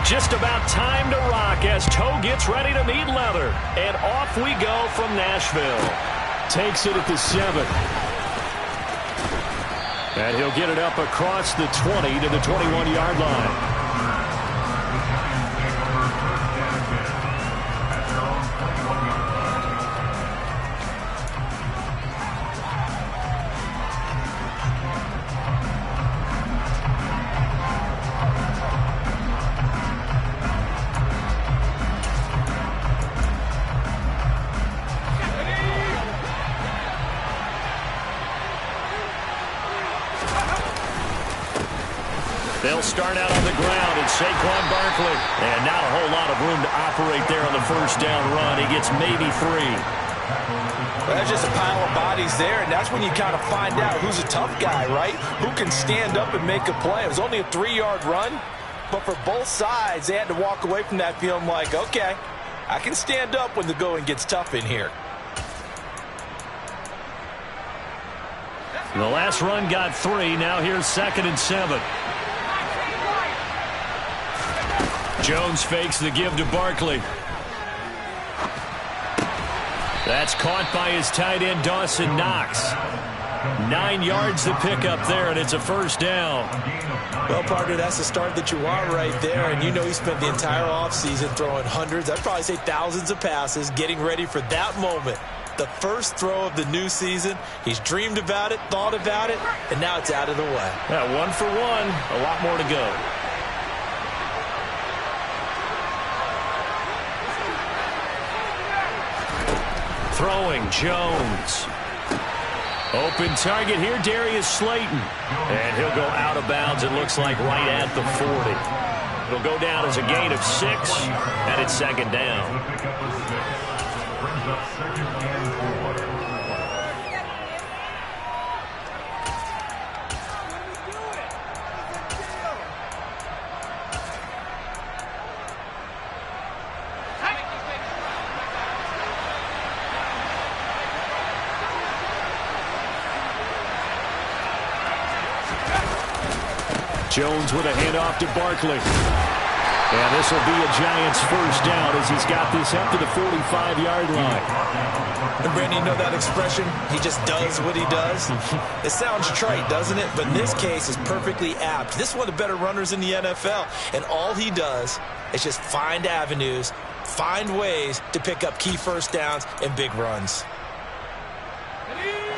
Just about time to rock as Toe gets ready to meet leather. And off we go from Nashville. Takes it at the 7. And he'll get it up across the 20 to the 21-yard line. They'll start out on the ground, and Saquon Barkley. And not a whole lot of room to operate there on the first down run. He gets maybe 3. Well, that's just a pile of bodies there, and that's when you kind of find out who's a tough guy, right? Who can stand up and make a play. It was only a 3-yard run, but for both sides, they had to walk away from that feeling like, okay, I can stand up when the going gets tough in here. The last run got 3. Now here's 2nd and 7. Jones fakes the give to Barkley. That's caught by his tight end, Dawson Knox. 9 yards to pick up there, and it's a first down. Well, partner, that's the start that you want right there. And you know he spent the entire offseason throwing hundreds, I'd probably say thousands of passes, getting ready for that moment. The first throw of the new season. He's dreamed about it, thought about it, and now it's out of the way. Yeah, 1 for 1. A lot more to go. Throwing, Jones. Open target here, Darius Slayton. And he'll go out of bounds, it looks like, right at the 40. It'll go down as a gain of 6, and it's 2nd down. Jones with a handoff to Barkley. And this will be a Giants first down as he's got this up to the 45-yard line. And Brandon, you know that expression? He just does what he does. It sounds trite, doesn't it? But in this case, it's perfectly apt. This is one of the better runners in the NFL. And all he does is just find avenues, find ways to pick up key first downs and big runs.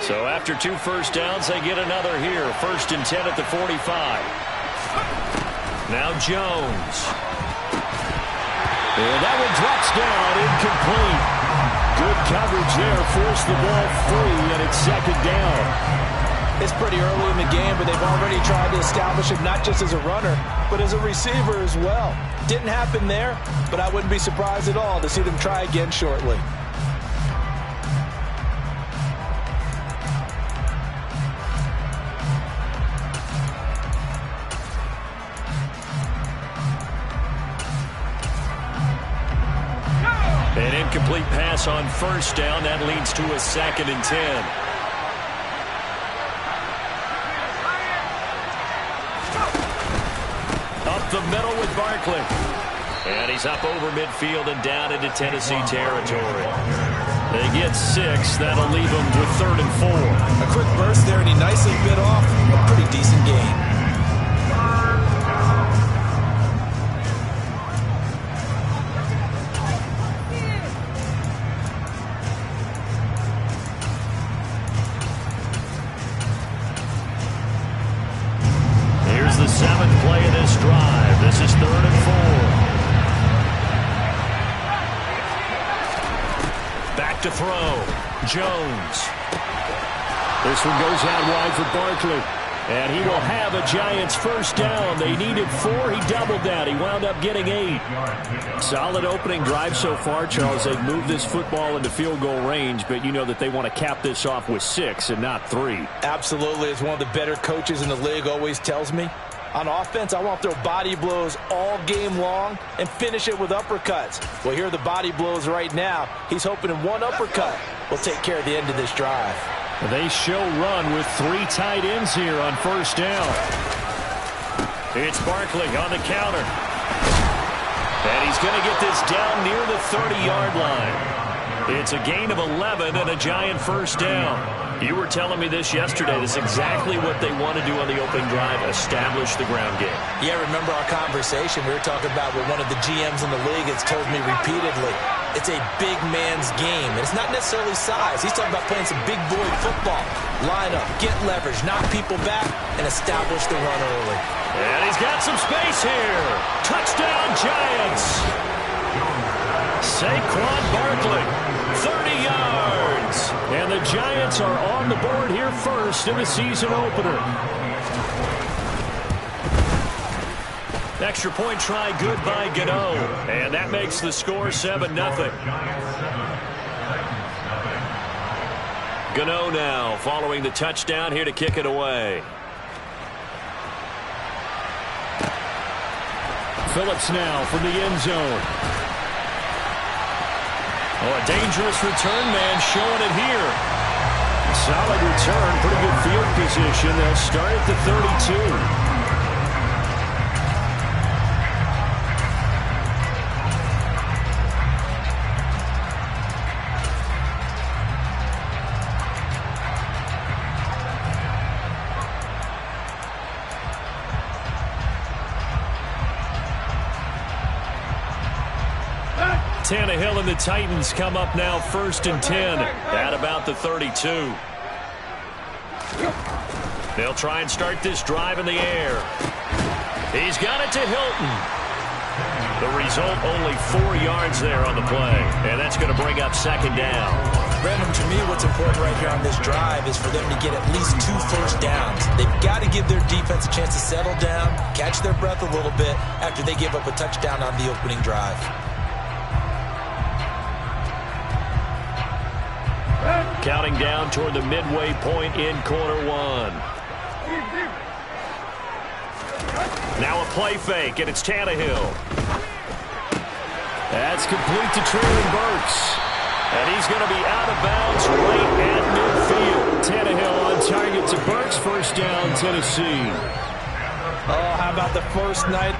So after 2 first downs, they get another here. 1st and 10 at the 45. Now Jones. And that one drops down, incomplete. Good coverage there, forced the ball free, and it's 2nd down. It's pretty early in the game, but they've already tried to establish him not just as a runner, but as a receiver as well. Didn't happen there, but I wouldn't be surprised at all to see them try again shortly. An incomplete pass on first down. That leads to a 2nd and 10. Up the middle with Barkley. And he's up over midfield and down into Tennessee territory. They get 6. That'll leave them with 3rd and 4. A quick burst there, and he nicely bit off a pretty decent gain. The 7th play of this drive. This is 3rd and 4. Back to throw. Jones. This one goes out wide for Barkley. And he will have a Giants first down. They needed 4. He doubled that. He wound up getting 8. Solid opening drive so far, Charles. They've moved this football into field goal range, but you know that they want to cap this off with 6 and not 3. Absolutely. As one of the better coaches in the league always tells me, on offense, I want to throw body blows all game long and finish it with uppercuts. Well, here are the body blows right now. He's hoping in one uppercut will take care of the end of this drive. They show run with 3 tight ends here on first down. It's Barkley on the counter. he's going to get this down near the 30-yard line. It's a gain of 11 and a Giant first down. You were telling me this yesterday. This is exactly what they want to do on the opening drive, establish the ground game. Yeah, remember our conversation. We were talking about what one of the GMs in the league has told me repeatedly. It's a big man's game, and it's not necessarily size. He's talking about playing some big boy football. Line up, get leverage, knock people back, and establish the run early. And he's got some space here. Touchdown, Giants. Saquon Barkley, 30 yards. And the Giants are on the board here first in the season opener. Extra point try good by Gano. And that makes the score 7-0. Gano now following the touchdown here to kick it away. Phillips now from the end zone. Oh, a dangerous return man showing it here. Solid return, pretty good field position. They'll start at the 32. Tannehill and the Titans come up now 1st and 10 at about the 32. They'll try and start this drive in the air. He's got it to Hilton. The result, only 4 yards there on the play, and that's going to bring up 2nd down. Brandon, to me, what's important right here on this drive is for them to get at least 2 first downs. They've got to give their defense a chance to settle down, catch their breath a little bit after they give up a touchdown on the opening drive. Counting down toward the midway point in quarter one. Now a play fake, and it's Tannehill. That's complete to Treylon Burks. And he's going to be out of bounds right at midfield. Tannehill on target to Burks. First down, Tennessee. Oh, how about the first night?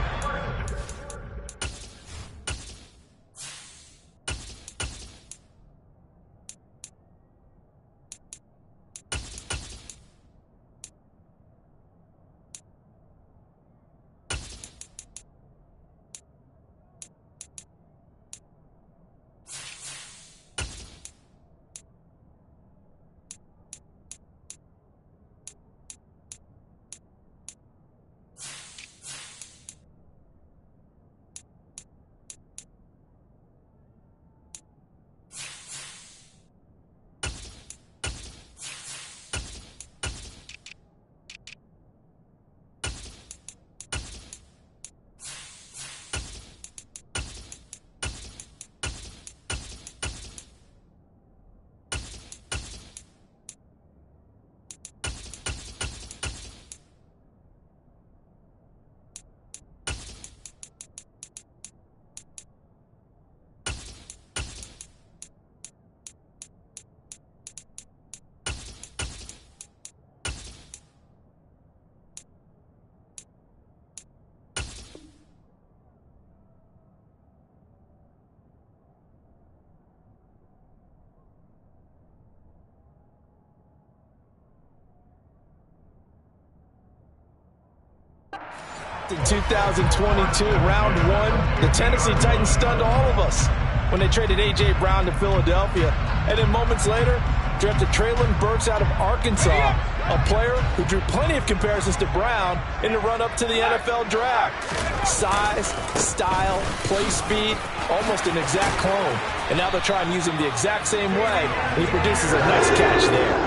In 2022, round one, the Tennessee Titans stunned all of us when they traded A.J. Brown to Philadelphia. And then moments later, drafted Treylon Burks out of Arkansas, a player who drew plenty of comparisons to Brown in the run-up to the NFL draft. Size, style, play speed, almost an exact clone. And now they're trying to use him the exact same way, and he produces a nice catch there.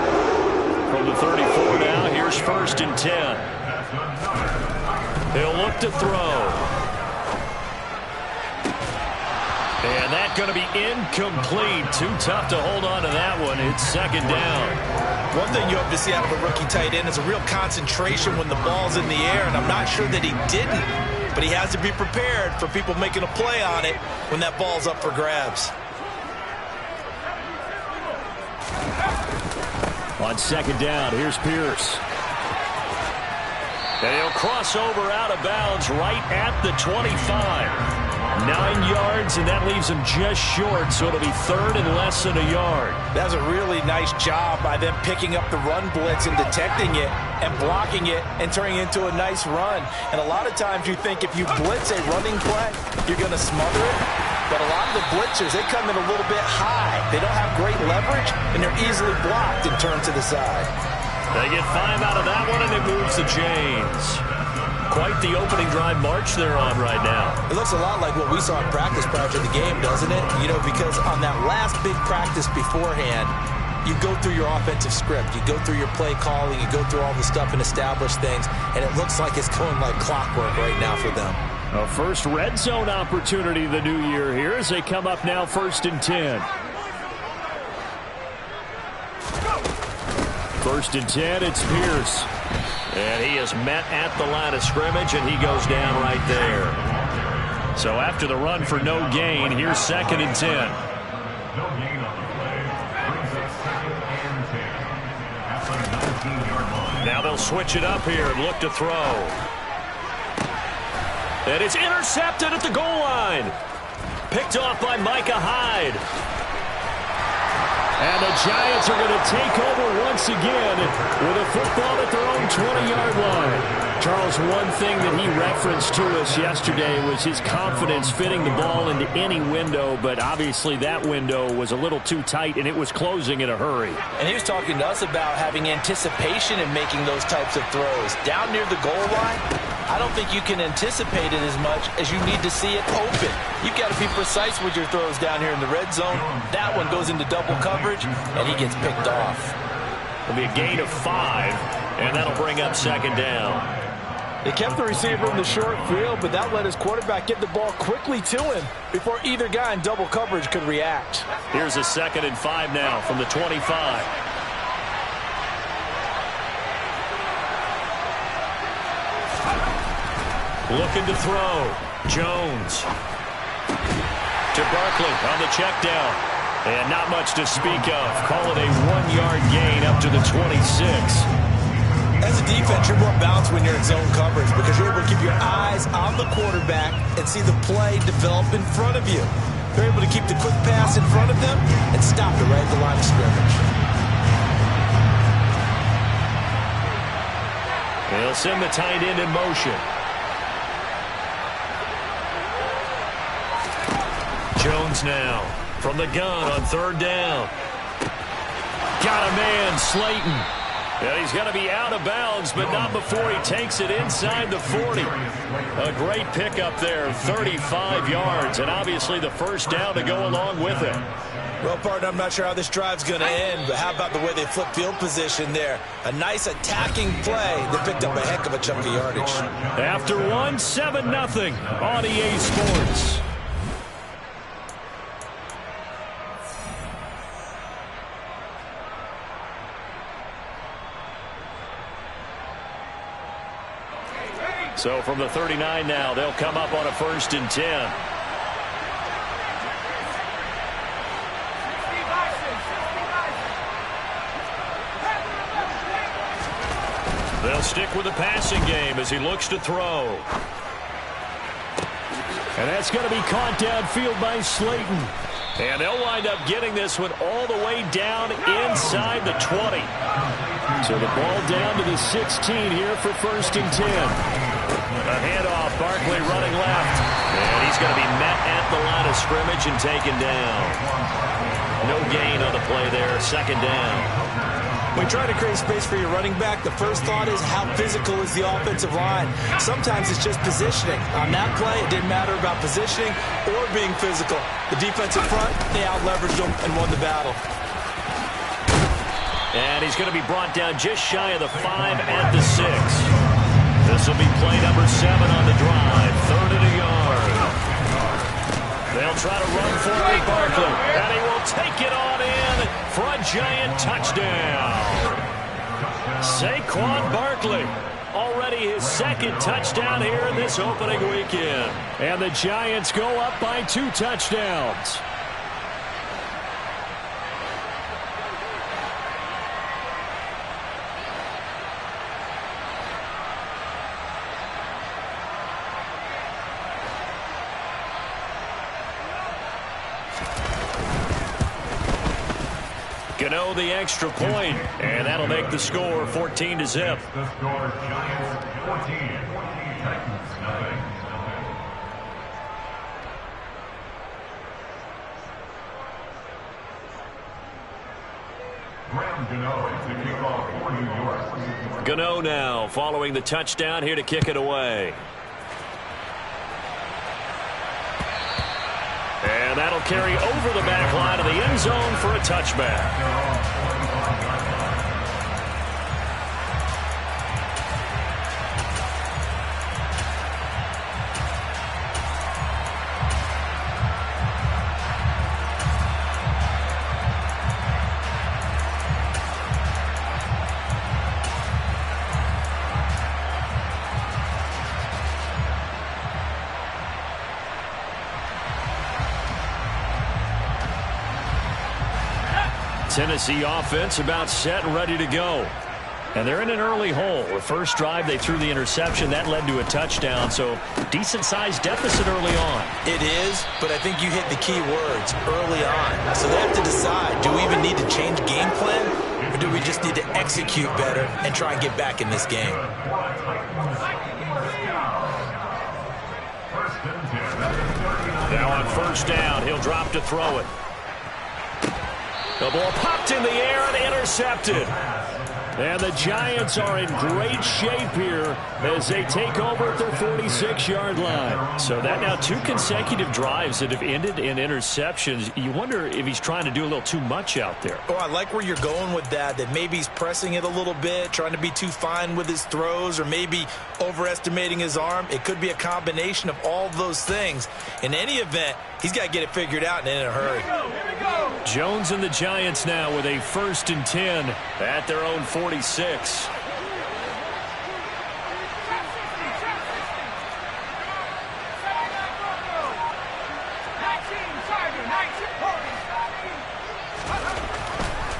From the 34 now, here's 1st and 10. He'll look to throw. And that's going to be incomplete. Too tough to hold on to that one. It's 2nd down. One thing you hope to see out of a rookie tight end is a real concentration when the ball's in the air, and I'm not sure that he didn't. But he has to be prepared for people making a play on it when that ball's up for grabs. On 2nd down, here's Pierce. And he'll cross over out of bounds right at the 25. 9 yards, and that leaves him just short, so it'll be third and less than a yard. That was a really nice job by them picking up the run blitz and detecting it and blocking it and turning it into a nice run. And a lot of times you think if you blitz a running play, you're going to smother it. But a lot of the blitzers, they come in a little bit high. They don't have great leverage, and they're easily blocked and turned to the side. They get 5 out of that one, and it moves to James. Quite the opening drive march they're on right now. It looks a lot like what we saw in practice prior to the game, doesn't it? You know, because on that last big practice beforehand, you go through your offensive script. You go through your play calling. You go through all the stuff and establish things. And it looks like it's going like clockwork right now for them. A first red zone opportunity the new year here as they come up now 1st and 10. 1st and 10, it's Pierce. And he is met at the line of scrimmage, and he goes down right there. So after the run for no gain, here's 2nd and 10. Now they'll switch it up here and look to throw. And it's intercepted at the goal line. Picked off by Micah Hyde. And the Giants are going to take over once again with a football at their own 20-yard line. Charles, one thing that he referenced to us yesterday was his confidence fitting the ball into any window, but obviously that window was a little too tight, and it was closing in a hurry. And he was talking to us about having anticipation in making those types of throws. Down near the goal line, I don't think you can anticipate it as much as you need to see it open. You've got to be precise with your throws down here in the red zone. That one goes into double coverage, and he gets picked off. It'll be a gain of 5, and that'll bring up 2nd down. They kept the receiver in the short field, but that let his quarterback get the ball quickly to him before either guy in double coverage could react. Here's a 2nd and 5 now from the 25. Looking to throw. Jones. To Barkley on the check down. And not much to speak of. Call it a 1-yard gain up to the 26. As a defense, you're more balanced when you're in zone coverage because you're able to keep your eyes on the quarterback and see the play develop in front of you. You're able to keep the quick pass in front of them and stop it right at the line of scrimmage. They'll send the tight end in motion. Jones now from the gun on 3rd down. Got a man, Slayton. Yeah, he's going to be out of bounds, but not before he takes it inside the 40. A great pickup there, 35 yards, and obviously the first down to go along with it. Well, partner, I'm not sure how this drive's going to end, but how about the way they flip field position there? A nice attacking play that picked up a heck of a chunk of yardage. After 1, 7-0 on EA Sports. So from the 39 now, they'll come up on a 1st and 10. They'll stick with the passing game as he looks to throw. And that's going to be caught downfield by Slayton. And they'll wind up getting this one all the way down inside the 20. So the ball down to the 16 here for 1st and 10. A handoff, Barkley running left. And he's going to be met at the line of scrimmage and taken down. No gain on the play there, 2nd down. When you try to create space for your running back, the first thought is how physical is the offensive line. Sometimes it's just positioning. On that play, it didn't matter about positioning or being physical. The defensive front, they out-leveraged them and won the battle. And he's going to be brought down just shy of the 5 at the 6. This will be play number 7 on the drive. 3rd and a yard. They'll try to run for it with Barkley. And he will take it on in for a Giant touchdown. Saquon Barkley. Already his 2nd touchdown here in this opening weekend. And the Giants go up by 2 touchdowns. Gano the extra point, and that'll make the score 14-0. The score, Giants 14, Titans 9. Graham Gano to kick off for New York. Gano now following the touchdown here to kick it away. And that'll carry over the back line of the end zone for a touchback. Tennessee offense about set and ready to go. And they're in an early hole. The first drive, they threw the interception. That led to a touchdown, so decent-sized deficit early on. It is, but I think you hit the key words, early on. So they have to decide, do we even need to change game plan, or do we just need to execute better and try and get back in this game? Now on first down, he'll drop to throw it. The ball popped in the air and intercepted. And the Giants are in great shape here as they take over at their 46-yard line. So that now 2 consecutive drives that have ended in interceptions. You wonder if he's trying to do a little too much out there. Oh, I like where you're going with that maybe he's pressing it a little bit, trying to be too fine with his throws, or maybe overestimating his arm. It could be a combination of all those things. In any event, he's got to get it figured out and in a hurry. Jones and the Giants now with a 1st and 10 at their own 46.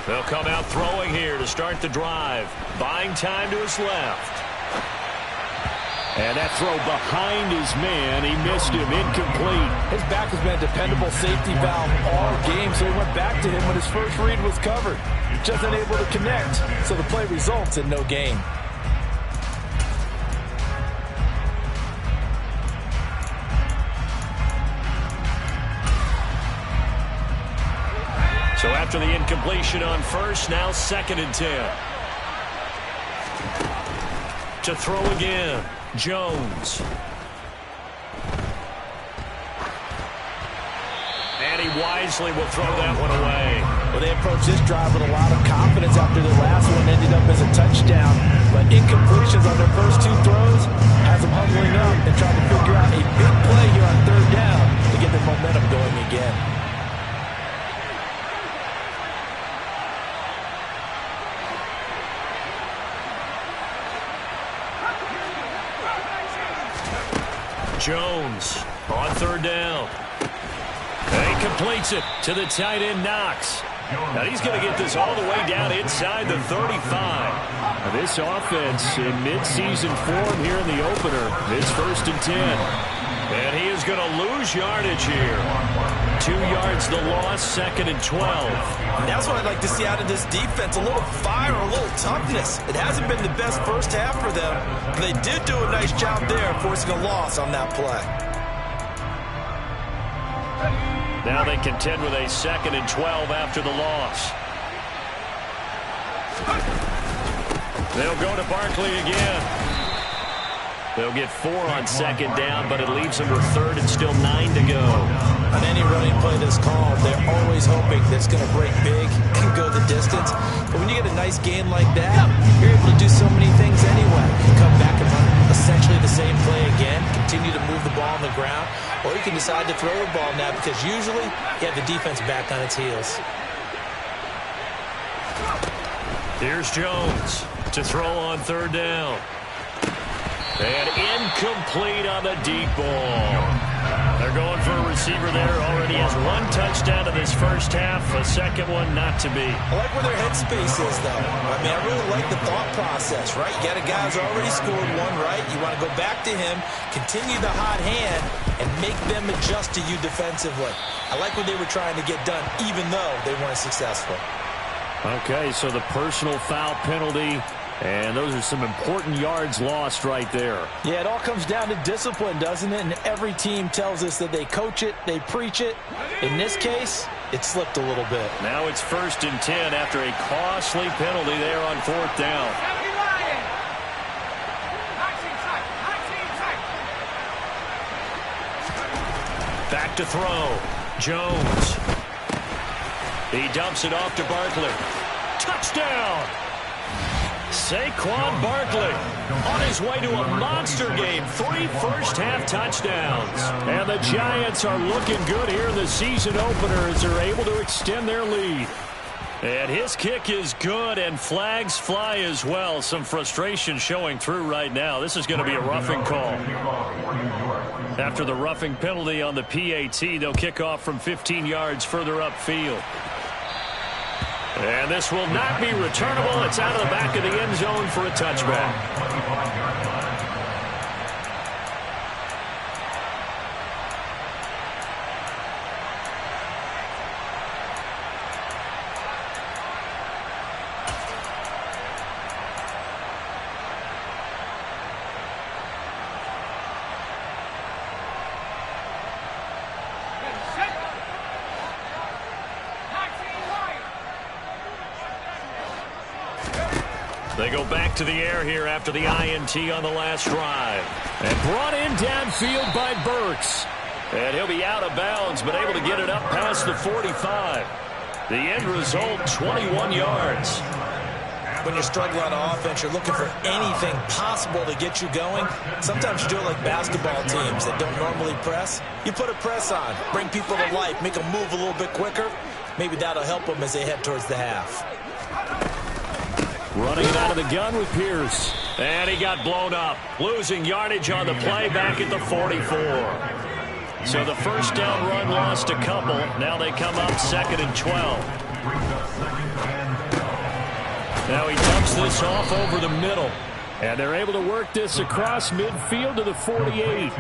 They'll come out throwing here to start the drive. Buying time to his left. And that throw behind his man. He missed him. Incomplete. His back has been a dependable safety valve all game, so he went back to him when his first read was covered. Just unable to connect, so the play results in no gain. So after the incompletion on first, now 2nd and 10. To throw again. Jones. And he wisely will throw that one away. Well, they approached this drive with a lot of confidence after the last one ended up as a touchdown. But incompletions on their first 2 throws has them huddling up and trying to figure out a big play here on 3rd down to get their momentum going again. Jones on 3rd down. And he completes it to the tight end, Knox. Now he's going to get this all the way down inside the 35. Now this offense in midseason form here in the opener. It's 1st and 10. And he is going to lose yardage here. 2 yards the loss, 2nd and 12. And that's what I'd like to see out of this defense. A little fire, a little toughness. It hasn't been the best first half for them, but they did do a nice job there forcing a loss on that play. Now they contend with a 2nd and 12 after the loss. They'll go to Barkley again. They'll get 4 on 2nd down, but it leaves them with 3rd and still 9 to go. On any running play that's called, they're always hoping that it's going to break big and go the distance. But when you get a nice game like that, you're able to do so many things anyway. You come back and run essentially the same play again, continue to move the ball on the ground, or you can decide to throw the ball now because usually you have the defense back on its heels. Here's Jones to throw on 3rd down. And incomplete on the deep ball. They're going for a receiver there. Already has 1 touchdown in this first half. A 2nd one not to be. I like where their headspace is, though. I mean, I really like the thought process, right? You got a guy who's already scored 1, right? You want to go back to him, continue the hot hand, and make them adjust to you defensively. I like what they were trying to get done, even though they weren't successful. Okay, so the personal foul penalty, and those are some important yards lost right there. Yeah, it all comes down to discipline, doesn't it? And every team tells us that they coach it, they preach it. In this case, it slipped a little bit. Now it's 1st and 10 after a costly penalty there on 4th down. Back to throw. Jones. He dumps it off to Barkley. Touchdown! Saquon Barkley on his way to a monster game. 3 first-half touchdowns. And the Giants are looking good here in the season opener as they're able to extend their lead. And his kick is good, and flags fly as well. Some frustration showing through right now. This is going to be a roughing call. After the roughing penalty on the PAT, they'll kick off from 15 yards further upfield. And this will not be returnable. It's out of the back of the end zone for a touchback. They go back to the air here after the INT on the last drive. And brought in downfield by Burks. And he'll be out of bounds, but able to get it up past the 45. The end result, 21 yards. When you're struggling on offense, you're looking for anything possible to get you going. Sometimes you do it like basketball teams that don't normally press. You put a press on, bring people to life, make them move a little bit quicker. Maybe that'll help them as they head towards the half. Running it out of the gun with Pierce. And he got blown up. Losing yardage on the play back at the 44. So the first down run lost a couple. Now they come up 2nd and 12. Now he dumps this off over the middle. And they're able to work this across midfield to the 48.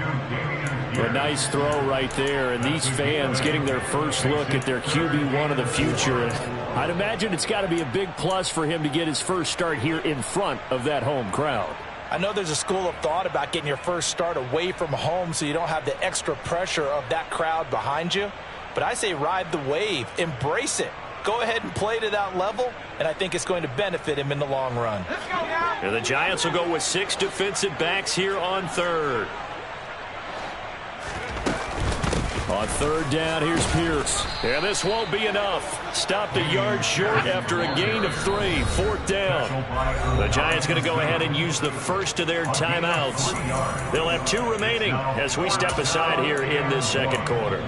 A nice throw right there. And these fans getting their first look at their QB1 of the future. I'd imagine it's got to be a big plus for him to get his first start here in front of that home crowd. I know there's a school of thought about getting your first start away from home so you don't have the extra pressure of that crowd behind you. But I say ride the wave. Embrace it. Go ahead and play to that level, and I think it's going to benefit him in the long run. And the Giants will go with 6 defensive backs here on 3rd. On 3rd down, here's Pierce. And this won't be enough. Stopped a yard short after a gain of 3. 4th down. The Giants going to go ahead and use the first of their timeouts. They'll have 2 remaining as we step aside here in this second quarter.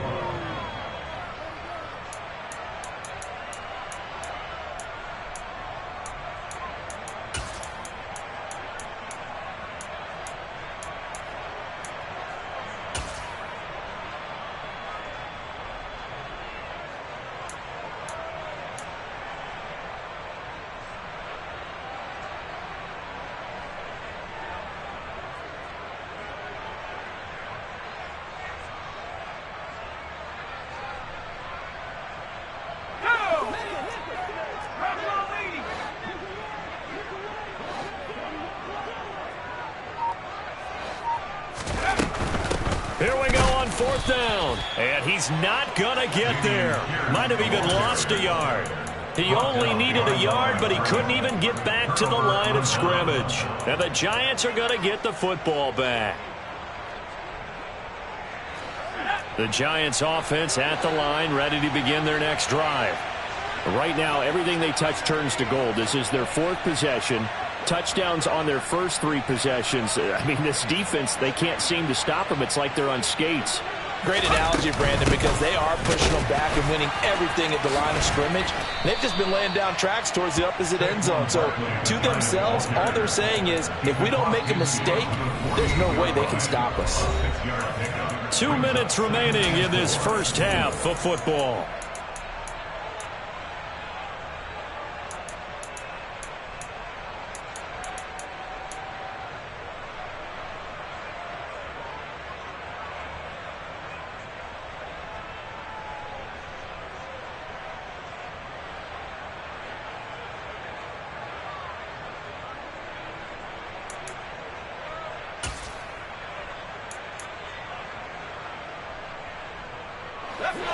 Here we go on 4th down. And he's not going to get there. Might have even lost a yard. He only needed a yard, but he couldn't even get back to the line of scrimmage. And the Giants are going to get the football back. The Giants offense at the line, ready to begin their next drive. Right now, everything they touch turns to gold. This is their 4th possession. Touchdowns on their first 3 possessions. I mean, this defense, they can't seem to stop them. It's like they're on skates. Great analogy, Brandon, because they are pushing them back and winning everything at the line of scrimmage. They've just been laying down tracks towards the opposite end zone. So to themselves, all they're saying is, if we don't make a mistake, there's no way they can stop us. 2 minutes remaining in this first half of football.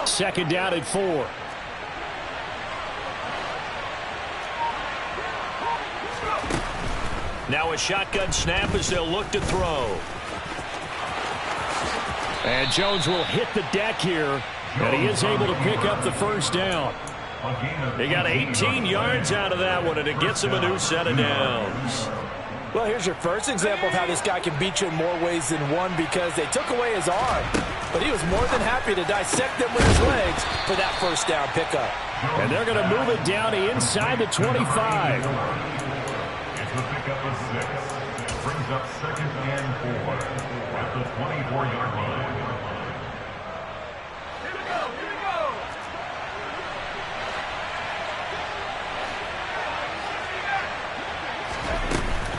Second down and 4. Now a shotgun snap as they'll look to throw. And Jones will hit the deck here, and he is able to pick up the first down. He got 18 yards out of that one, and it gets him a new set of downs. Well, here's your first example of how this guy can beat you in more ways than one, because they took away his arm, but he was more than happy to dissect them with his legs for that first down pickup. And they're going to move it down inside the 25. It's the pickup of 6. Brings up second and 4 at the 24-yard line.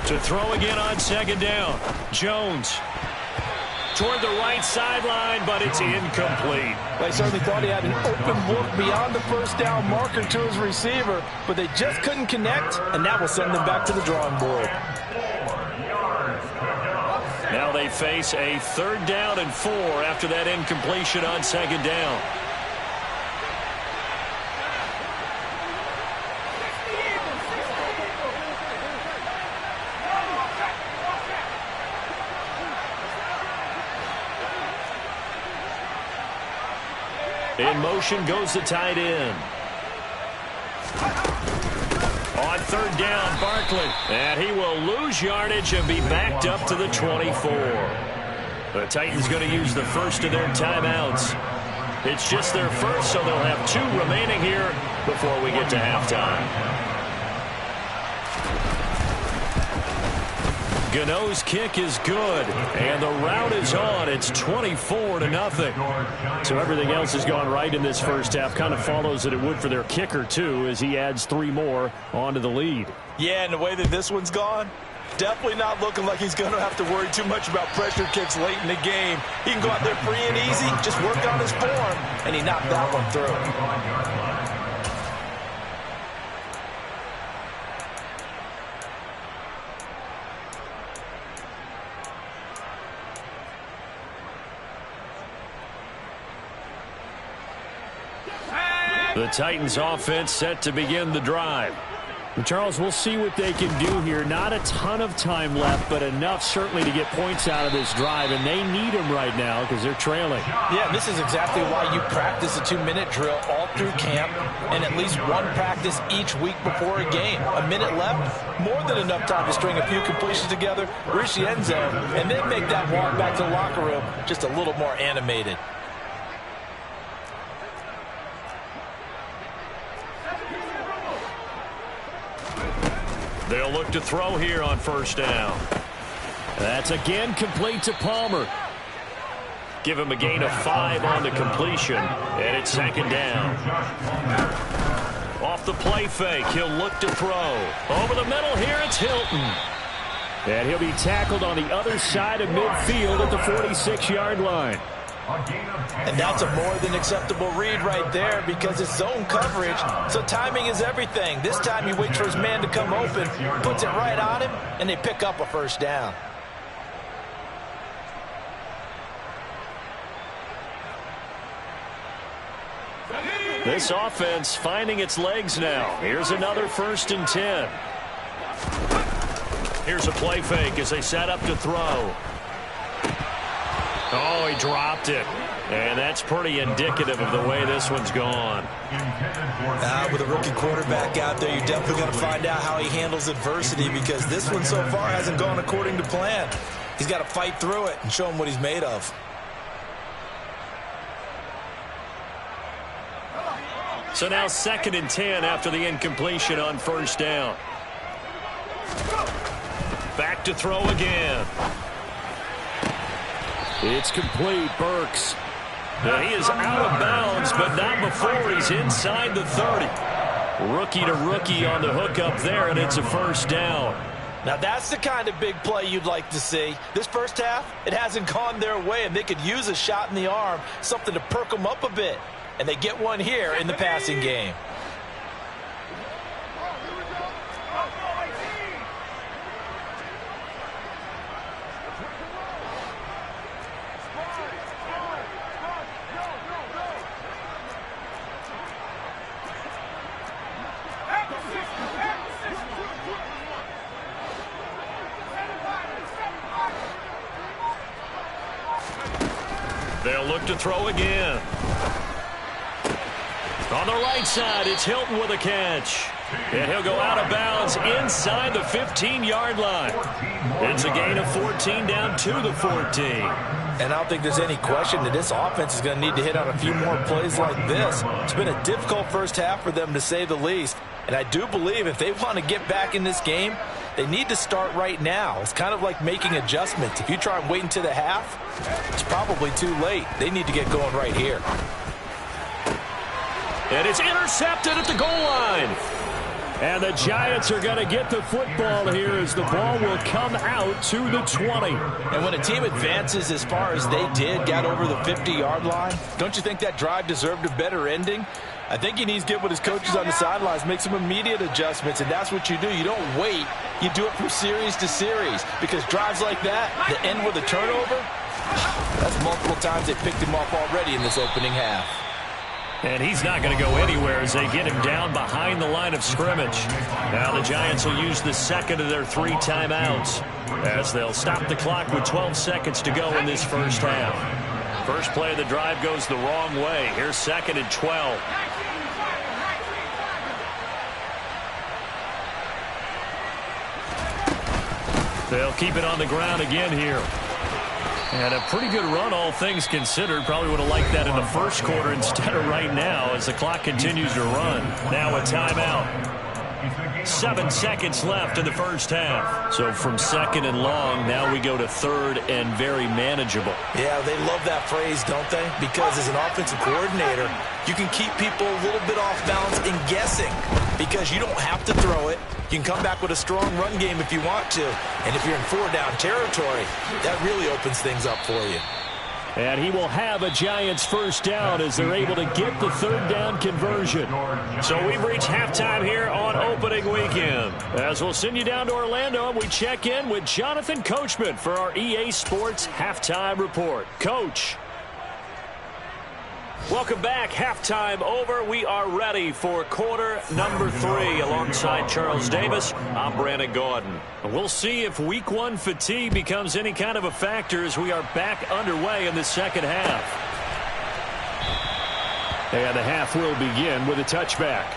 To throw again on second down. Jones toward the right sideline, but it's incomplete. They certainly thought he had an open look beyond the first down marker to his receiver, but they just couldn't connect, and that will send them back to the drawing board. Now they face a third down and 4 after that incompletion on second down. In motion goes the tight end. On third down, Barkley. And he will lose yardage and be backed up to the 24. The Titans going to use the first of their timeouts. It's just their first, so they'll have 2 remaining here before we get to halftime. Gano's kick is good, and the route is on. It's 24-0. So everything else has gone right in this first half. Kind of follows that it would for their kicker, too, as he adds 3 more onto the lead. Yeah, and the way that this one's gone, definitely not looking like he's going to have to worry too much about pressure kicks late in the game. He can go out there free and easy, just work on his form, and he knocked that one through. The Titans offense set to begin the drive. And Charles, we'll see what they can do here. Not a ton of time left, but enough certainly to get points out of this drive, and they need them right now because they're trailing. Yeah, this is exactly why you practice a 2-minute drill all through camp and at least one practice each week before a game. A minute left, more than enough time to string a few completions together, reach the end zone, and then make that walk back to the locker room just a little more animated. They'll look to throw here on first down. That's again complete to Palmer. Give him a gain of 5 on the completion, and it's second down. Off the play fake, he'll look to throw. Over the middle here, it's Hilton. And he'll be tackled on the other side of midfield at the 46-yard line. And that's a more than acceptable read right there because it's zone coverage, so timing is everything. This time he waits for his man to come open, puts it right on him, and they pick up a first down. This offense finding its legs now. Here's another 1st and 10. Here's a play fake as they set up to throw. Oh, he dropped it. And that's pretty indicative of the way this one's gone. With a rookie quarterback out there, you're definitely going to find out how he handles adversity because this one so far hasn't gone according to plan. He's got to fight through it and show him what he's made of. So now 2nd and 10 after the incompletion on first down. Back to throw again. It's complete. Burks. And he is out of bounds, but not before he's inside the 30. Rookie to rookie on the hook up there, and it's a first down. Now that's the kind of big play you'd like to see. This first half, it hasn't gone their way, and they could use a shot in the arm, something to perk them up a bit. And they get one here in the passing game. They'll look to throw again. On the right side, it's Hilton with a catch. And he'll go out of bounds inside the 15-yard line. It's a gain of 14 down to the 14. And I don't think there's any question that this offense is going to need to hit on a few more plays like this. It's been a difficult first half for them, to say the least. And I do believe if they want to get back in this game, they need to start right now. It's kind of like making adjustments. If you try and wait until the half, it's probably too late. They need to get going right here. And it's intercepted at the goal line. And the Giants are going to get the football here as the ball will come out to the 20. And when a team advances as far as they did, got over the 50-yard line, don't you think that drive deserved a better ending? I think he needs to get with his coaches on the sidelines, make some immediate adjustments, and that's what you do. You don't wait. You do it from series to series, because drives like that end with a turnover, that's multiple times they picked him off already in this opening half. And he's not going to go anywhere as they get him down behind the line of scrimmage. Now the Giants will use the second of their 3 timeouts as they'll stop the clock with 12 seconds to go in this first half. First play of the drive goes the wrong way. Here's 2nd and 12. They'll keep it on the ground again here. And a pretty good run, all things considered. Probably would have liked that in the first quarter instead of right now as the clock continues to run. Now a timeout. 7 seconds left in the first half. So from 2nd and long, now we go to 3rd and very manageable. Yeah, they love that phrase, don't they? Because as an offensive coordinator, you can keep people a little bit off balance and guessing because you don't have to throw it. You can come back with a strong run game if you want to. And if you're in 4-down territory, that really opens things up for you. And he will have a Giants first down as they're able to get the 3rd down conversion. So we've reached halftime here on opening weekend. As we'll send you down to Orlando, and we check in with Jonathan Coachman for our EA Sports Halftime Report. Coach. Welcome back. Halftime over. We are ready for quarter number 3. Alongside Charles Davis, I'm Brandon Gaudin. We'll see if week 1 fatigue becomes any kind of a factor as we are back underway in the second half. And the half will begin with a touchback.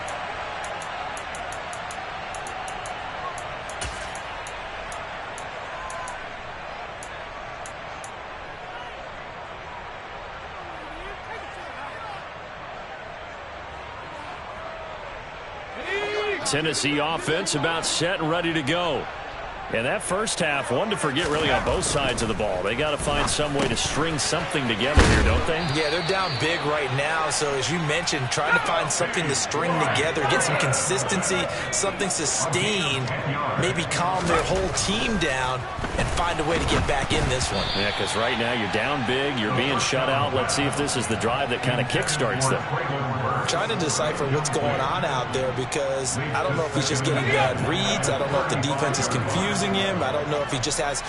Tennessee offense about set and ready to go. And that first half, one to forget really on both sides of the ball. They got to find some way to string something together here, don't they? Yeah, they're down big right now. So as you mentioned, trying to find something to string together, get some consistency, something sustained, maybe calm their whole team down and find a way to get back in this one. Yeah, because right now you're down big, you're being shut out. Let's see if this is the drive that kind of kickstarts them. Trying to decipher what's going on out there because I don't know if he's just getting bad reads. I don't know if the defense is confusing him. I don't know if he just has,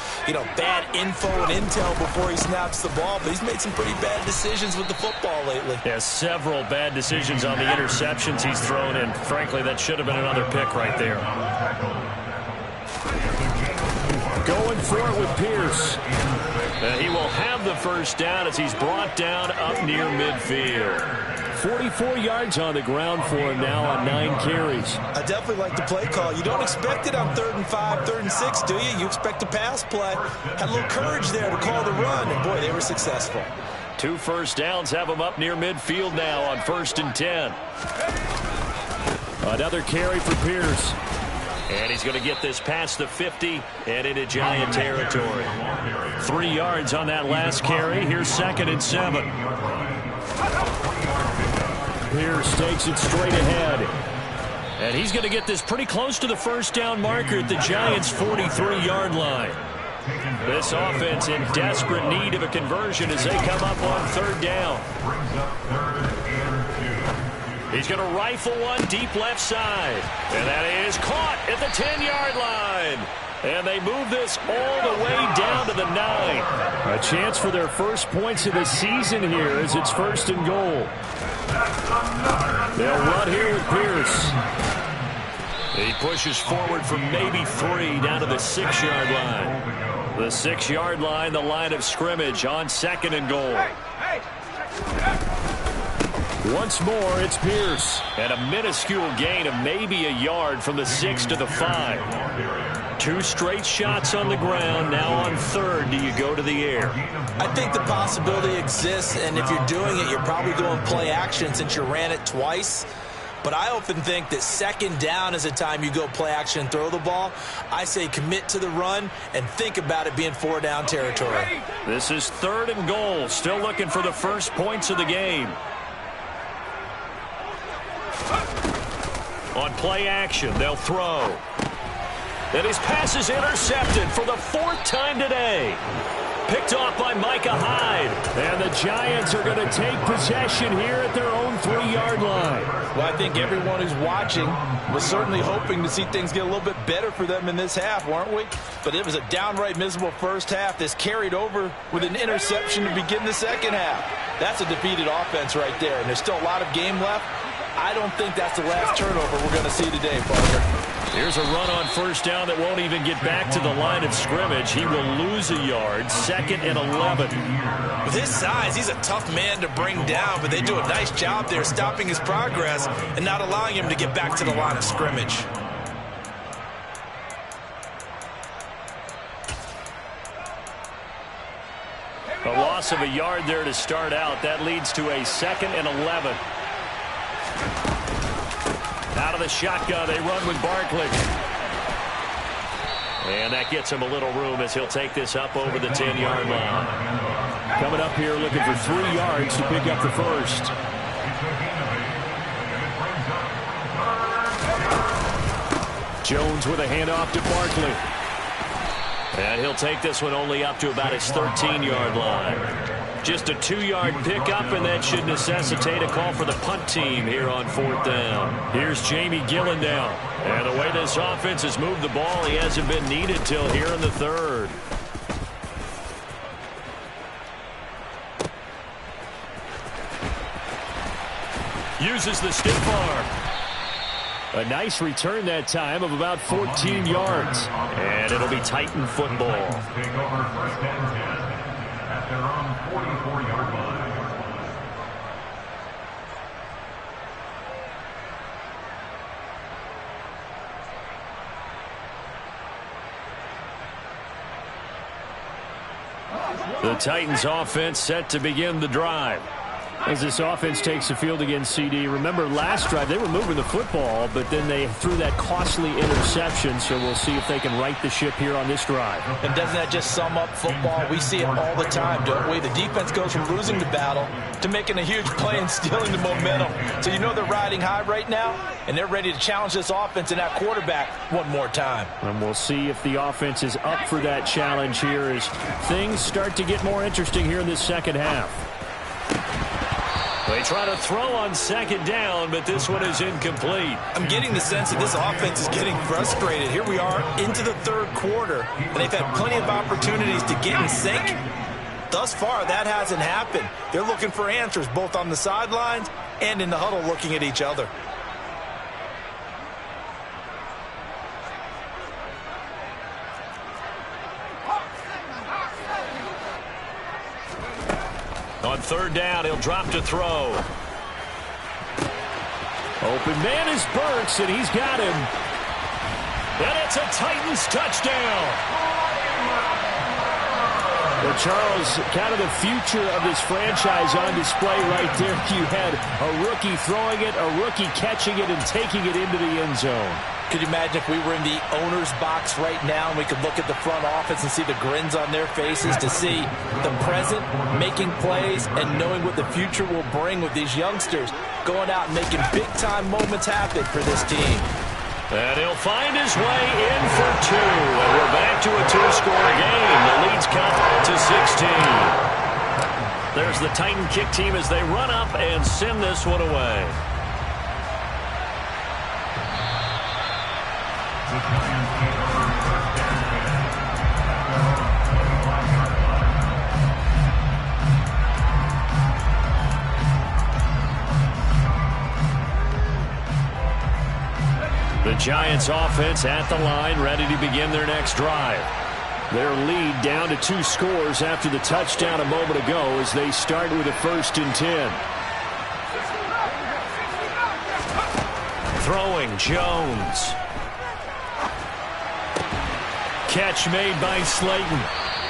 bad info and intel before he snaps the ball. But he's made some pretty bad decisions with the football lately. Yeah, several bad decisions on the interceptions he's thrown in. Frankly, that should have been another pick right there. Going for it with Pierce. And he will have the first down as he's brought down up near midfield. 44 yards on the ground for him now on 9 carries. I definitely like the play call. You don't expect it on 3rd and 5, 3rd and 6, do you? You expect a pass play. Had a little courage there to call the run, and boy, they were successful. 2 first downs have him up near midfield now on 1st and 10. Another carry for Pierce. And he's going to get this past the 50 and into Giant territory. 3 yards on that last carry. Here's 2nd and 7. Pierce takes it straight ahead. And he's going to get this pretty close to the first down marker at the Giants' 43-yard line. This offense in desperate need of a conversion as they come up on 3rd down. He's going to rifle one deep left side. And that is caught at the 10-yard line. And they move this all the way down to the 9. A chance for their first points of the season here as it's 1st and goal. They'll run here with Pierce. He pushes forward from maybe 3 down to the 6-yard line. The 6-yard line, the line of scrimmage on 2nd and goal. Once more, it's Pierce. And a minuscule gain of maybe a yard from the 6 to the 5. 2 straight shots on the ground. Now on third, do you go to the air? I think the possibility exists, and if you're doing it, you're probably going play action since you ran it twice. But I often think that second down is a time you go play action and throw the ball. I say commit to the run and think about it being 4-down territory. This is 3rd and goal. Still looking for the first points of the game. On play action, they'll throw. And his pass is intercepted for the 4th time today. Picked off by Micah Hyde. And the Giants are going to take possession here at their own 3-yard line. Well, I think everyone who's watching was certainly hoping to see things get a little bit better for them in this half, weren't we? But it was a downright miserable first half. This carried over with an interception to begin the second half. That's a defeated offense right there, and there's still a lot of game left. I don't think that's the last turnover we're going to see today, Parker. Here's a run on first down that won't even get back to the line of scrimmage. He will lose a yard. 2nd and 11. With his size, he's a tough man to bring down, but they do a nice job there stopping his progress and not allowing him to get back to the line of scrimmage. A loss of a yard there to start out. That leads to a 2nd and 11. Out of the shotgun, they run with Barkley. And that gets him a little room as he'll take this up over the 10-yard line. Coming up here looking for 3 yards to pick up the first. Jones with a handoff to Barkley. And he'll take this one only up to about his 13-yard line. Just a 2-yard pickup, and that should necessitate a call for the punt team here on 4th down. Here's Jamie Gillen now. And the way this offense has moved the ball, he hasn't been needed till here in the 3rd. Uses the stiff arm. A nice return that time of about 14 yards. And it'll be Titan football. Take over 1st and 10 at their own 44-yard line. The Titans offense set to begin the drive. As this offense takes the field against CD, remember last drive they were moving the football, but then they threw that costly interception, so we'll see if they can right the ship here on this drive. And doesn't that just sum up football? We see it all the time, don't we? The defense goes from losing the battle to making a huge play and stealing the momentum. So you know they're riding high right now, and they're ready to challenge this offense and that quarterback one more time. And we'll see if the offense is up for that challenge here as things start to get more interesting here in this second half. They try to throw on 2nd down, but this one is incomplete. I'm getting the sense that this offense is getting frustrated. Here we are into the 3rd quarter, and they've had plenty of opportunities to get in sync. Thus far, that hasn't happened. They're looking for answers both on the sidelines and in the huddle looking at each other. On 3rd down, he'll drop to throw. Open man is Burks, and he's got him. And it's a Titans touchdown. Well, Charles, kind of the future of this franchise on display right there. You had a rookie throwing it, a rookie catching it, and taking it into the end zone. Could you imagine if we were in the owner's box right now and we could look at the front office and see the grins on their faces, to see the present making plays and knowing what the future will bring with these youngsters going out and making big-time moments happen for this team. And he'll find his way in for 2. And we're back to a 2-score game. The lead's cut to 16. There's the Titan kick team as they run up and send this one away. The Giants offense at the line, ready to begin their next drive. Their lead down to 2 scores after the touchdown a moment ago as they start with a 1st and 10. Throwing, Jones. Catch made by Slayton.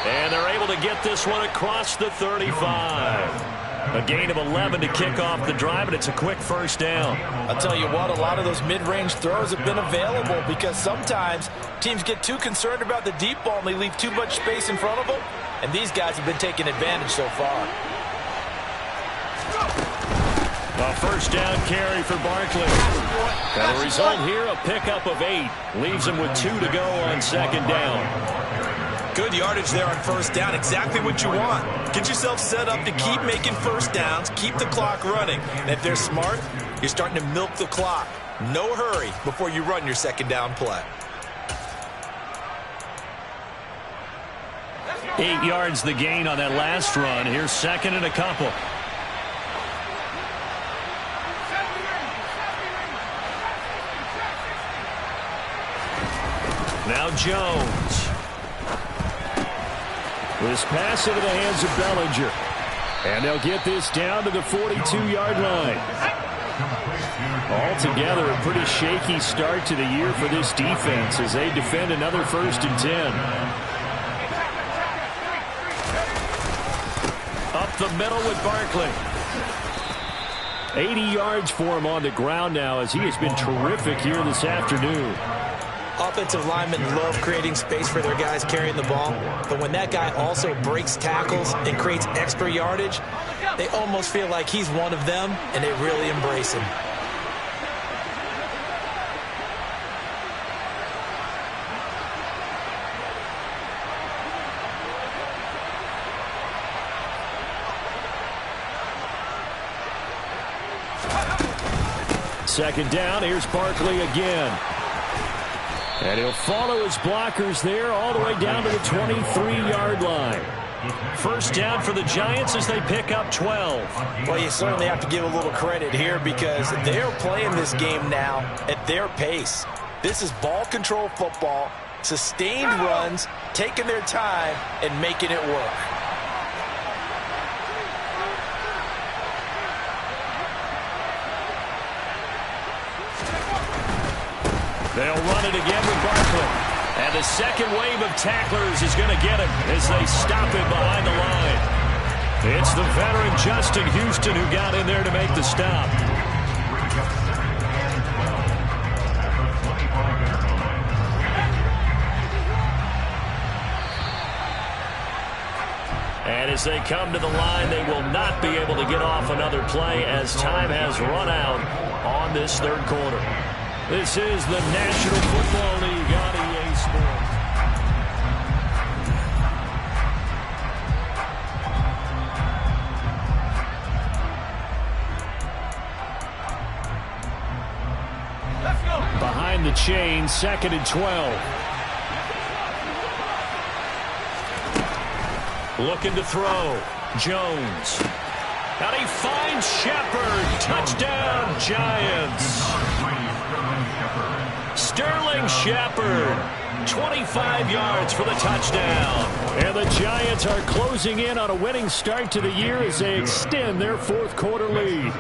And they're able to get this one across the 35. A gain of 11 to kick off the drive, and it's a quick 1st down. I'll tell you what, a lot of those mid-range throws have been available because sometimes teams get too concerned about the deep ball and they leave too much space in front of them, and these guys have been taking advantage so far. A 1st down carry for Barkley. And the result here, a pickup of 8. Leaves him with 2 to go on 2nd down. Good yardage there on 1st down. Exactly what you want. Get yourself set up to keep making 1st downs, keep the clock running. And if they're smart, you're starting to milk the clock. No hurry before you run your 2nd down play. 8 yards the gain on that last run. Here's 2nd and a couple. Now Jones. This pass into the hands of Bellinger. And they'll get this down to the 42-yard line. Altogether, a pretty shaky start to the year for this defense as they defend another 1st and 10. Up the middle with Barkley. 80 yards for him on the ground now as he has been terrific here this afternoon. Offensive linemen love creating space for their guys carrying the ball, but when that guy also breaks tackles and creates extra yardage, they almost feel like he's one of them, and they really embrace him. Second down, here's Barkley again. And he'll follow his blockers there all the way down to the 23-yard line. 1st down for the Giants as they pick up 12. Well, you certainly have to give a little credit here because they're playing this game now at their pace. This is ball control football, sustained runs, taking their time, and making it work. They'll run it again with Barkley. And the second wave of tacklers is going to get him as they stop him behind the line. It's the veteran Justin Houston who got in there to make the stop. And as they come to the line, they will not be able to get off another play as time has run out on this 3rd quarter. This is the National Football League on EA Sports. Let's go. Behind the chain, 2nd and 12. Looking to throw. Jones. And he finds Shepard. Touchdown, Giants. Sterling Shepard, 25 yards for the touchdown. And the Giants are closing in on a winning start to the year as they extend their 4th quarter lead.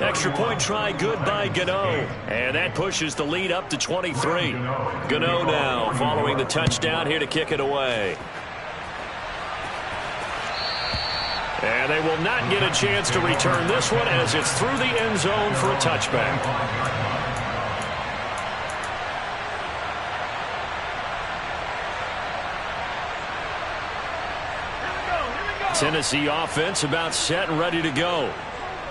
Extra point try good by Gano. And that pushes the lead up to 23. Gano now following the touchdown here to kick it away. And they will not get a chance to return this one as it's through the end zone for a touchback. Tennessee offense about set and ready to go.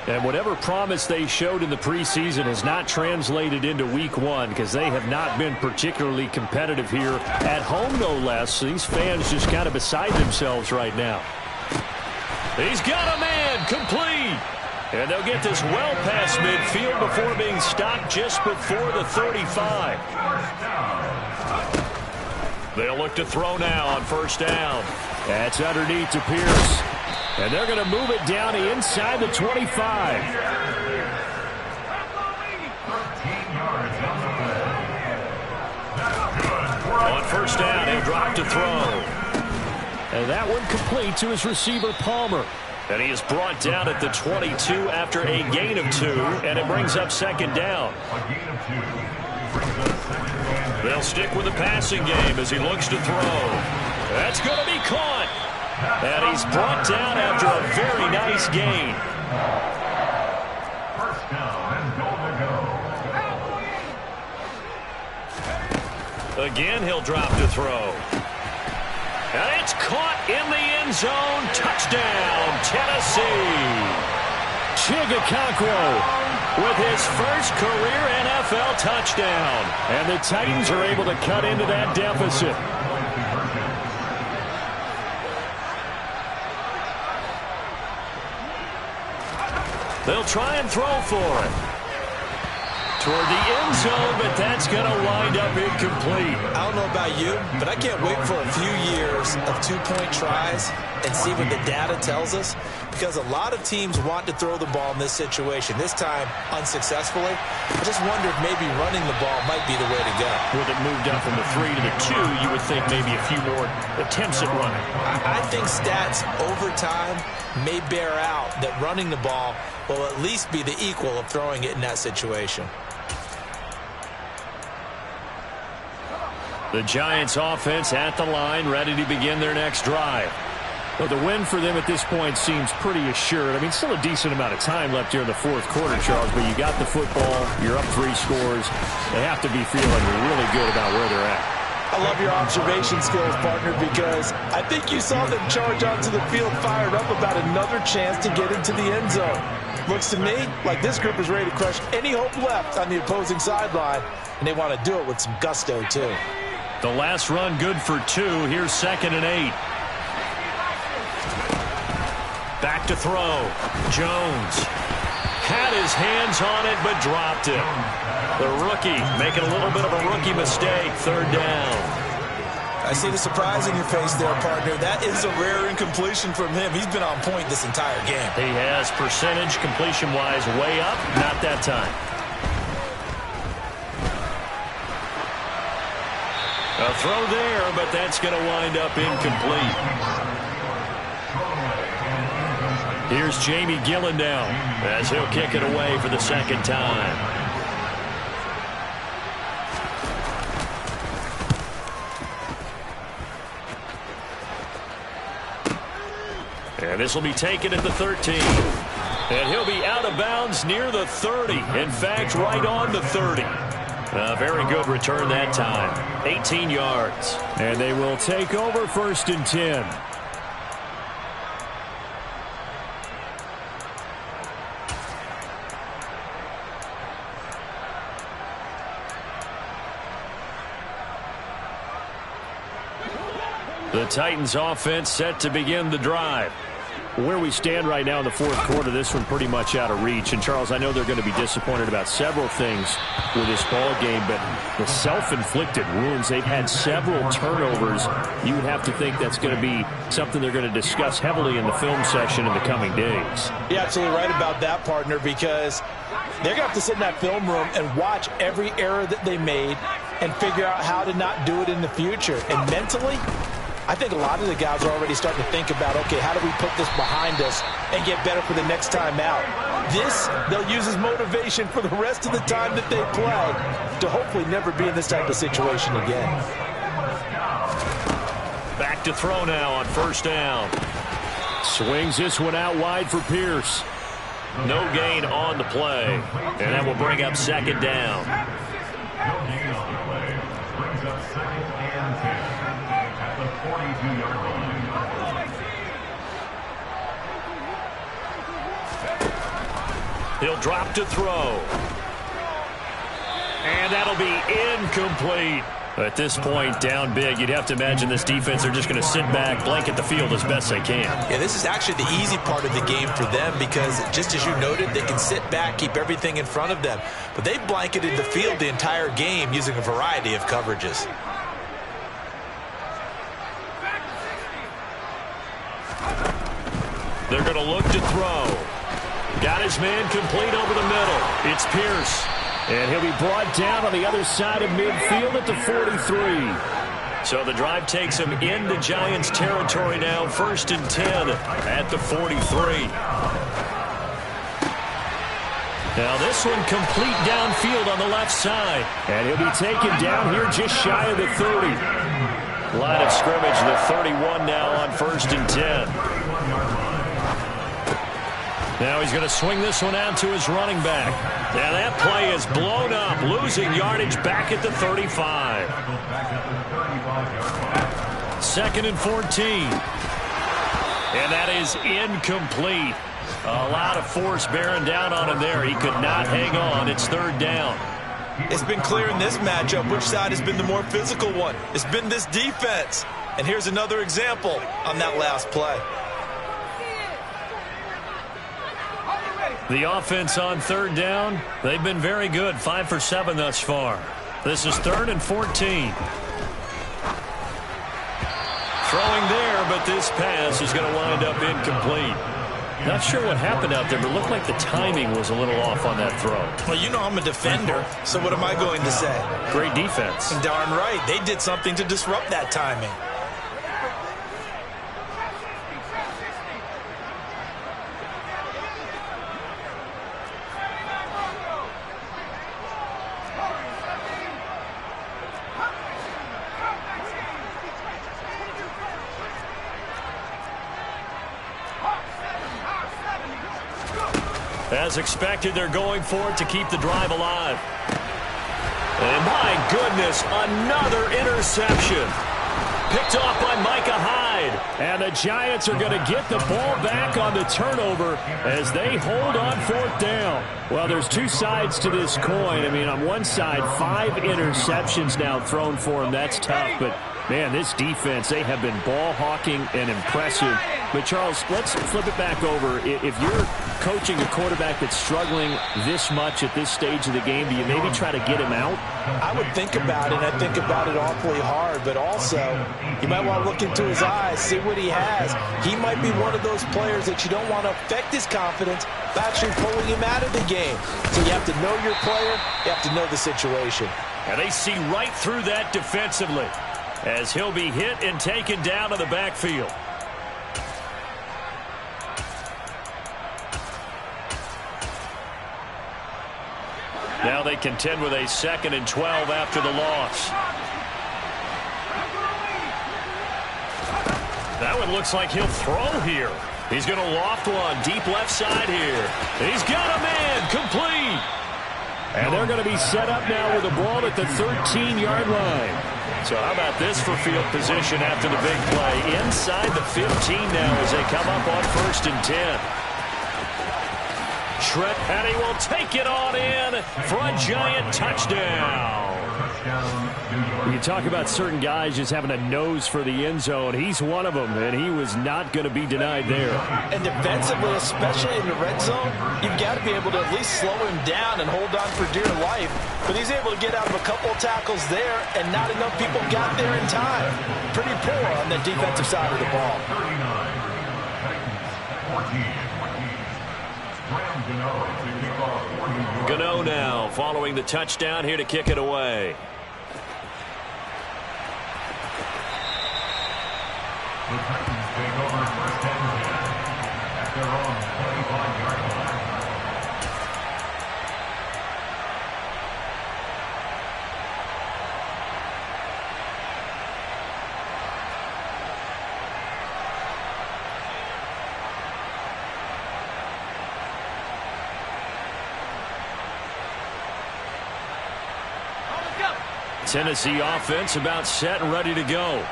And whatever promise they showed in the preseason has not translated into week 1 because they have not been particularly competitive here at home, no less. These fans just kind of beside themselves right now. He's got a man, complete. And they'll get this well past midfield before being stopped just before the 35. They'll look to throw now on 1st down. That's underneath to Pierce. And they're going to move it down inside the 25. On 1st down, he'll drop drop to throw. And that one complete to his receiver, Palmer. And he is brought down at the 22 after a gain of 2, and it brings up second down. They'll stick with the passing game as he looks to throw. That's going to be caught. And he's brought down after a very nice gain. First down and goal to go. Again, he'll drop to throw. And it's caught in the end zone. Touchdown, Tennessee. Chigakonkwo with his first career NFL touchdown. And the Titans are able to cut into that deficit. They'll try and throw for it. Toward the end zone, but that's going to wind up incomplete. I don't know about you, but I can't wait for a few years of two-point tries and see what the data tells us, because a lot of teams want to throw the ball in this situation. This time, unsuccessfully. I just wonder if maybe running the ball might be the way to go. With it moved up from the 3 to the 2, you would think maybe a few more attempts at running. I think stats over time may bear out that running the ball will at least be the equal of throwing it in that situation. The Giants offense at the line, ready to begin their next drive. Well, the win for them at this point seems pretty assured. I mean, still a decent amount of time left here in the fourth quarter, Charles, but you got the football, you're up 3 scores. They have to be feeling really good about where they're at. I love your observation skills, partner, because I think you saw them charge onto the field fired up about another chance to get into the end zone. Looks to me like this group is ready to crush any hope left on the opposing sideline, and they want to do it with some gusto, too. The last run good for 2. Here's 2nd and 8. Back to throw. Jones had his hands on it but dropped it. The rookie making a little bit of a rookie mistake. 3rd down. I see the surprise in your face there, partner. That is a rare incompletion from him. He's been on point this entire game. He has percentage completion-wise way up. Not that time. A throw there, but that's going to wind up incomplete. Here's Jamie Gillendown as he'll kick it away for the 2nd time. And this will be taken at the 13. And he'll be out of bounds near the 30. In fact, right on the 30. A very good return that time. 18 yards. And they will take over 1st and 10. The Titans offense set to begin the drive. Where we stand right now in the fourth quarter, this one pretty much out of reach. And, Charles, I know they're going to be disappointed about several things with this ball game, but the self-inflicted wounds, they've had several turnovers. You would have to think that's going to be something they're going to discuss heavily in the film section in the coming days. You're absolutely right about that, partner, because they're going to have to sit in that film room and watch every error that they made and figure out how to not do it in the future. And mentally, I think a lot of the guys are already starting to think about, okay, how do we put this behind us and get better for the next time out? This, they'll use as motivation for the rest of the time that they play to hopefully never be in this type of situation again. Back to throw now on 1st down. Swings this one out wide for Pierce. No gain on the play. And that will bring up 2nd down. No gain on the play. Brings up 2nd and 10 at the 42-yard line. He'll drop to throw. And that'll be incomplete. At this point, down big, you'd have to imagine this defense are just going to sit back, blanket the field as best they can. Yeah, this is actually the easy part of the game for them because, just as you noted, they can sit back, keep everything in front of them. But they've blanketed the field the entire game using a variety of coverages. They're going to look to throw. Got his man complete over the middle. It's Pierce. And he'll be brought down on the other side of midfield at the 43. So the drive takes him into Giants territory now, 1st and 10 at the 43. Now this one complete downfield on the left side. And he'll be taken down here just shy of the 30. Line of scrimmage, the 31 now on 1st and 10. Now he's going to swing this one out to his running back. Now that play is blown up, losing yardage back at the 35. 2nd and 14. And that is incomplete. A lot of force bearing down on him there. He could not hang on. It's 3rd down. It's been clear in this matchup which side has been the more physical one. It's been this defense. And here's another example on that last play. The offense on 3rd down, they've been very good. 5 for 7 thus far. This is 3rd and 14. Throwing there, but this pass is going to wind up incomplete. Not sure what happened out there, but it looked like the timing was a little off on that throw. Well, you know I'm a defender, so what am I going to say? Great defense. Darn right. They did something to disrupt that timing. As expected, they're going for it to keep the drive alive. And my goodness, another interception. Picked off by Micah Hyde. And the Giants are going to get the ball back on the turnover as they hold on 4th down. Well, there's two sides to this coin. I mean, on one side, 5 interceptions now thrown for him. That's tough. But, man, this defense, they have been ball hawking and impressive. But, Charles, let's flip it back over. If you're coaching a quarterback that's struggling this much at this stage of the game, do you maybe try to get him out? I would think about it, and I think about it awfully hard. But also, you might want to look into his eyes, see what he has. He might be one of those players that you don't want to affect his confidence by actually pulling him out of the game. So you have to know your player. You have to know the situation. And they see right through that defensively as he'll be hit and taken down to the backfield. Now they contend with a 2nd and 12 after the loss. That one looks like he'll throw here. He's going to loft one deep left side here. He's got a man complete. And they're going to be set up now with the ball at the 13-yard line. So how about this for field position after the big play? Inside the 15 now as they come up on 1st and 10. Trent Petty will take it on in for a Giant touchdown. You talk about certain guys just having a nose for the end zone. He's one of them, and he was not going to be denied there. And defensively, especially in the red zone, you've got to be able to at least slow him down and hold on for dear life. But he's able to get out of a couple of tackles there, and not enough people got there in time. Pretty poor on the defensive side of the ball. 14. Gano now following the touchdown here to kick it away. The Titans take over 1st and 10 at their own 25-yard line. Tennessee offense about set and ready to go.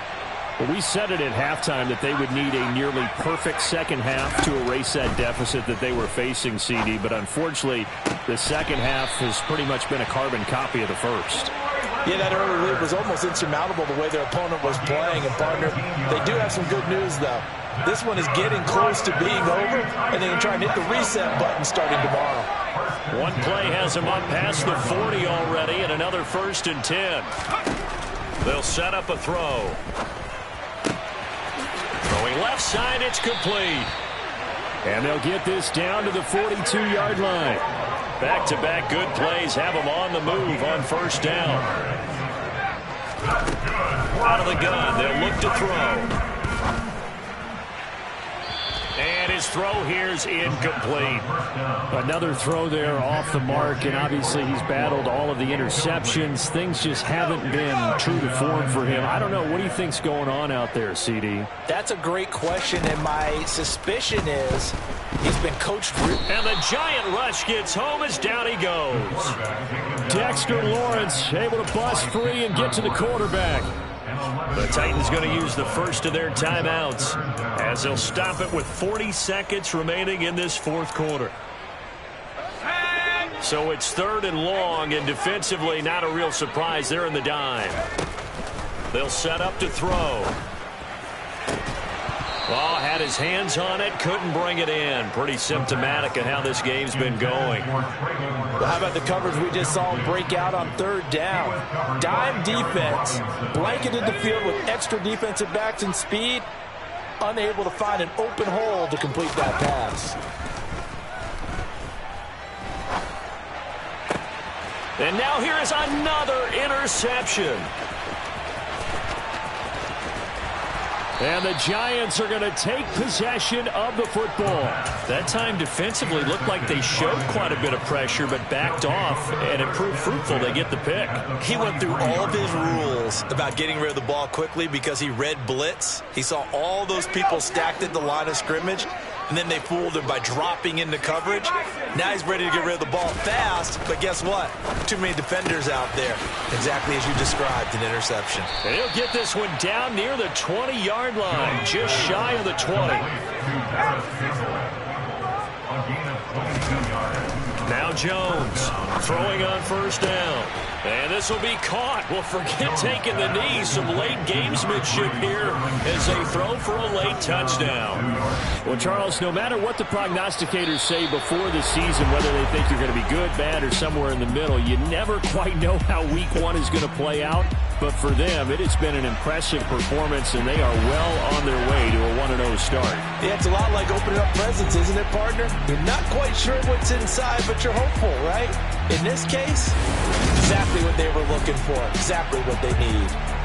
Well, we said it at halftime that they would need a nearly perfect second half to erase that deficit that they were facing, CD. But unfortunately, the second half has pretty much been a carbon copy of the first. Yeah, that early lead was almost insurmountable the way their opponent was playing. And, partner, they do have some good news, though. This one is getting close to being over, and they can try and hit the reset button starting tomorrow. One play has them up past the 40 already, and another 1st and 10. They'll set up a throw. Throwing left side, it's complete. And they'll get this down to the 42-yard line. Back-to-back good plays have them on the move on 1st down. Out of the gun, they'll look to throw. And his throw here is incomplete. Another throw there off the mark, and obviously he's battled all of the interceptions. Things just haven't been true to form for him. I don't know. What do you think's going on out there, CD? That's a great question, and my suspicion is he's been coached. And the giant rush gets home as down he goes. Dexter Lawrence able to bust free and get to the quarterback. The Titans going to use the first of their timeouts as they'll stop it with 40 seconds remaining in this fourth quarter. So it's 3rd and long, and defensively not a real surprise. They're in the dime. They'll set up to throw. Oh, had his hands on it, couldn't bring it in. Pretty symptomatic of how this game's been going. Well, how about the coverage we just saw him break out on 3rd down? Dime defense, blanketed the field with extra defensive backs and speed, unable to find an open hole to complete that pass. And now here is another interception. And the Giants are going to take possession of the football. That time defensively looked like they showed quite a bit of pressure but backed off, and it proved fruitful. They get the pick. He went through all of his rules about getting rid of the ball quickly because he read blitz. He saw all those people stacked at the line of scrimmage, and then they fooled him by dropping into coverage. Now he's ready to get rid of the ball fast, but guess what? Too many defenders out there. Exactly as you described, an interception. And he'll get this one down near the 20-yard line, just shy of the 20. Now Jones throwing on 1st down. And this will be caught. Well, forget taking the knee. Some late gamesmanship here as they throw for a late touchdown. Well, Charles, no matter what the prognosticators say before the season, whether they think you're going to be good, bad, or somewhere in the middle, you never quite know how week 1 is going to play out. But for them, it has been an impressive performance, and they are well on their way to a 1-0 start. Yeah, it's a lot like opening up presents, isn't it, partner? You're not quite sure what's inside, but you're hopeful, right? In this case, exactly what they were looking for, exactly what they need.